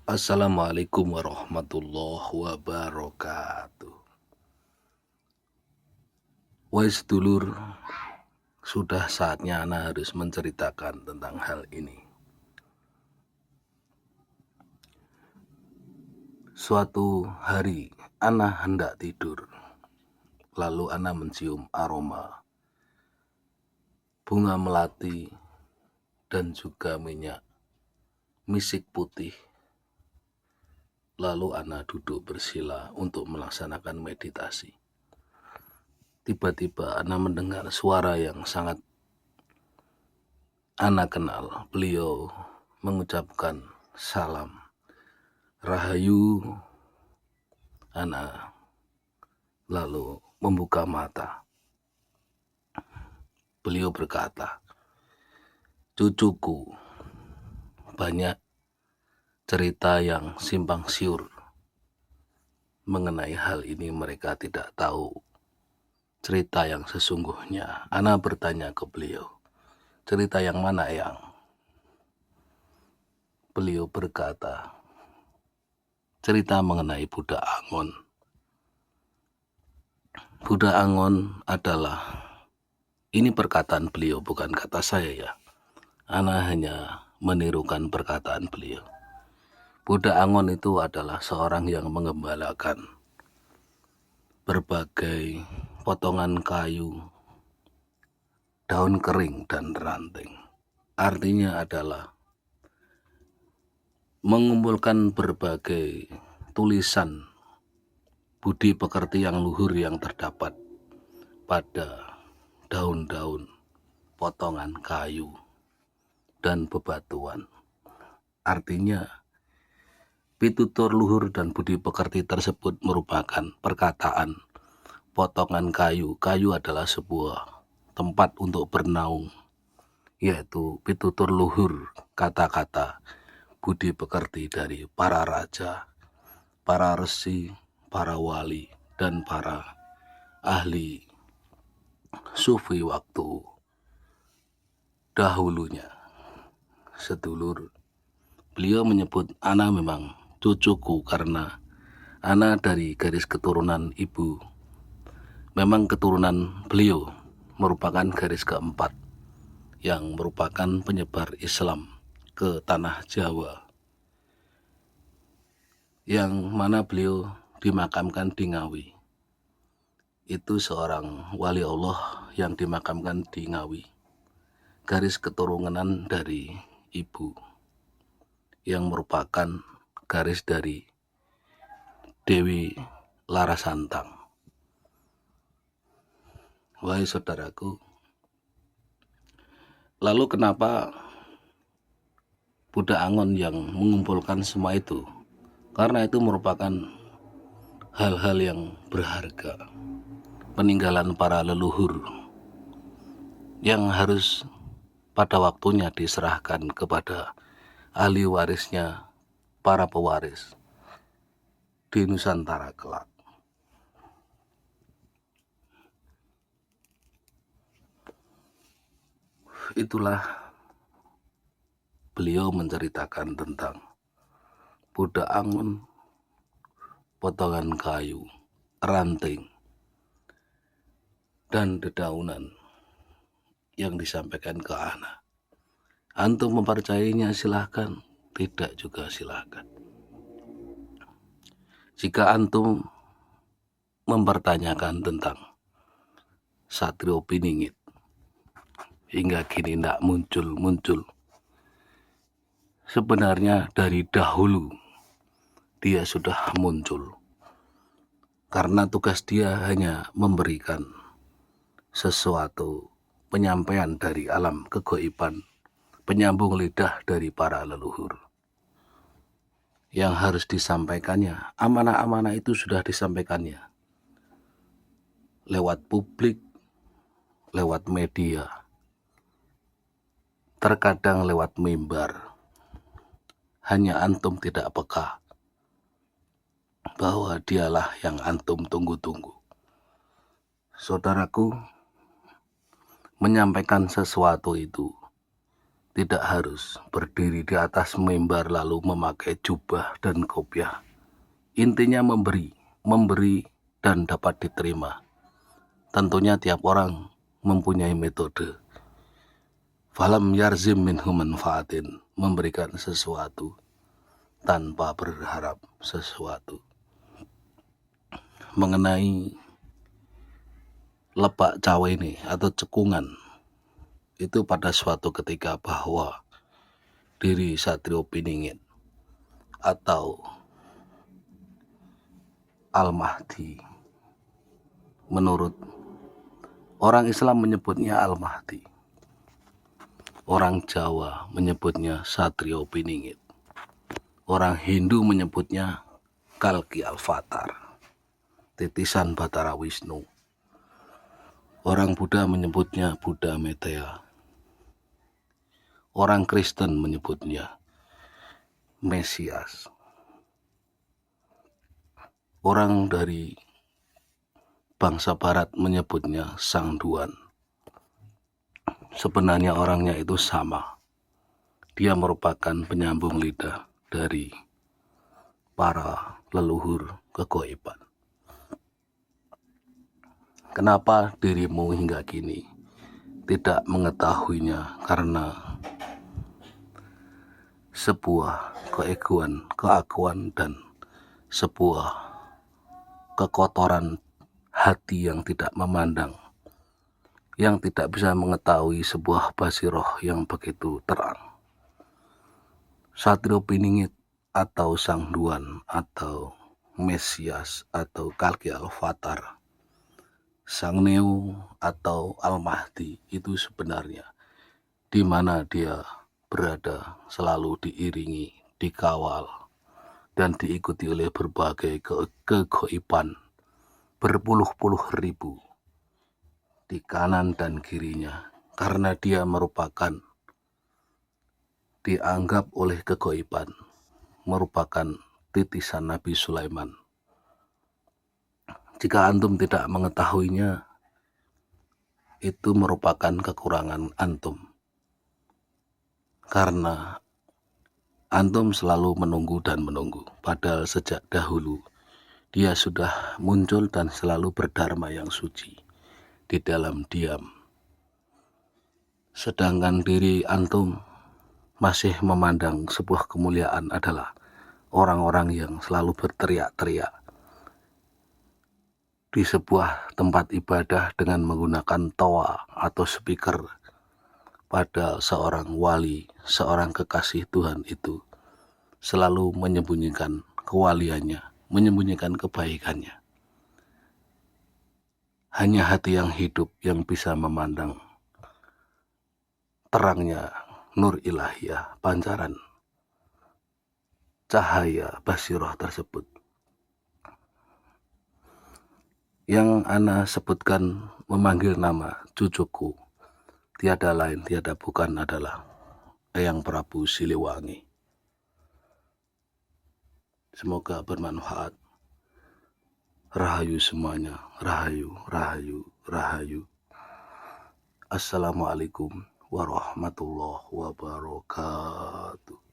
Assalamualaikum warahmatullahi wabarakatuh. Wahai sedulur, sudah saatnya Ana harus menceritakan tentang hal ini. Suatu hari Ana hendak tidur, lalu Ana mencium aroma bunga melati dan juga minyak misik putih. Lalu Ana duduk bersila untuk melaksanakan meditasi. Tiba-tiba Ana mendengar suara yang sangat Ana kenal. Beliau mengucapkan salam Rahayu. Ana lalu membuka mata. Beliau berkata, "Cucuku, banyak cerita yang simpang siur mengenai hal ini, mereka tidak tahu cerita yang sesungguhnya." Ana bertanya ke beliau, "Cerita yang mana, Eyang?" Beliau berkata, "Cerita mengenai Buddha Angon." Buddha Angon adalah, ini perkataan beliau, bukan kata saya ya. Ana hanya menirukan perkataan beliau. Buddha Angon itu adalah seorang yang mengembalakan berbagai potongan kayu, daun kering dan ranting. Artinya adalah mengumpulkan berbagai tulisan budi pekerti yang luhur yang terdapat pada daun-daun, potongan kayu, dan bebatuan. Artinya, pitutur luhur dan budi pekerti tersebut merupakan perkataan potongan kayu. Kayu adalah sebuah tempat untuk bernaung, yaitu pitutur luhur kata-kata budi pekerti dari para raja, para resi, para wali, dan para ahli sufi waktu dahulunya. Sedulur, beliau menyebut Ana memang cucuku karena Ana dari garis keturunan ibu. Memang keturunan beliau merupakan garis keempat yang merupakan penyebar Islam ke tanah Jawa, yang mana beliau dimakamkan di Ngawi. Itu seorang wali Allah yang dimakamkan di Ngawi, garis keturunan dari ibu, yang merupakan garis dari Dewi Larasantang. Wahai saudaraku, lalu kenapa Buddha Angon yang mengumpulkan semua itu? Karena itu merupakan hal-hal yang berharga, peninggalan para leluhur yang harus pada waktunya diserahkan kepada ahli warisnya, para pewaris di Nusantara kelak. Itulah beliau menceritakan tentang Buddha Angon, potongan kayu, ranting, dan dedaunan yang disampaikan ke Ana. Antum mempercayainya silahkan, tidak juga silahkan. Jika antum mempertanyakan tentang Satrio Piningit, hingga kini tidak muncul-muncul, sebenarnya dari dahulu dia sudah muncul. Karena tugas dia hanya memberikan sesuatu penyampaian dari alam kegoiban, penyambung lidah dari para leluhur. Yang harus disampaikannya, amanah-amanah itu sudah disampaikannya lewat publik, lewat media, terkadang lewat mimbar. Hanya antum tidak peka bahwa dialah yang antum tunggu-tunggu. Saudaraku, menyampaikan sesuatu itu tidak harus berdiri di atas mimbar lalu memakai jubah dan kopiah. Intinya memberi dan dapat diterima. Tentunya tiap orang mempunyai metode. Falam yarzim minhu manfaatin, memberikan sesuatu tanpa berharap sesuatu. Mengenai lepak cawe ini atau cekungan, itu pada suatu ketika bahwa diri Satrio Piningit atau Al-Mahdi, menurut orang Islam menyebutnya Al-Mahdi, orang Jawa menyebutnya Satrio Piningit, orang Hindu menyebutnya Kalki Alvatar, titisan Batara Wisnu, orang Buddha menyebutnya Buddha Metea, orang Kristen menyebutnya Mesias, orang dari bangsa Barat menyebutnya Sang Duan. Sebenarnya orangnya itu sama. Dia merupakan penyambung lidah dari para leluhur kegoiban. Kenapa dirimu hingga kini tidak mengetahuinya? Karena sebuah keakuan dan sebuah kekotoran hati yang tidak memandang, yang tidak bisa mengetahui sebuah basiroh yang begitu terang. Satrio Piningit atau Sang Duan atau Mesias atau Kalki Alvatar, Sang Neo atau Al-Mahdi itu sebenarnya di mana dia berada selalu diiringi, dikawal, dan diikuti oleh berbagai kegoiban berpuluh-puluh ribu di kanan dan kirinya, karena dia merupakan dianggap oleh kegoiban merupakan titisan Nabi Sulaiman. Jika antum tidak mengetahuinya, itu merupakan kekurangan antum, karena antum selalu menunggu dan menunggu, padahal sejak dahulu dia sudah muncul dan selalu berdharma yang suci di dalam diam. Sedangkan diri antum masih memandang sebuah kemuliaan adalah orang-orang yang selalu berteriak-teriak di sebuah tempat ibadah dengan menggunakan toa atau speaker. Padahal seorang wali, seorang kekasih Tuhan itu selalu menyembunyikan kewaliannya, menyembunyikan kebaikannya. Hanya hati yang hidup yang bisa memandang terangnya nur ilahiyah, pancaran cahaya basiroh tersebut. Yang ana sebutkan memanggil nama cucuku tiada lain, tiada bukan adalah Eyang Prabu Siliwangi. Semoga bermanfaat. Rahayu semuanya, rahayu, rahayu, rahayu. Assalamualaikum warahmatullahi wabarakatuh.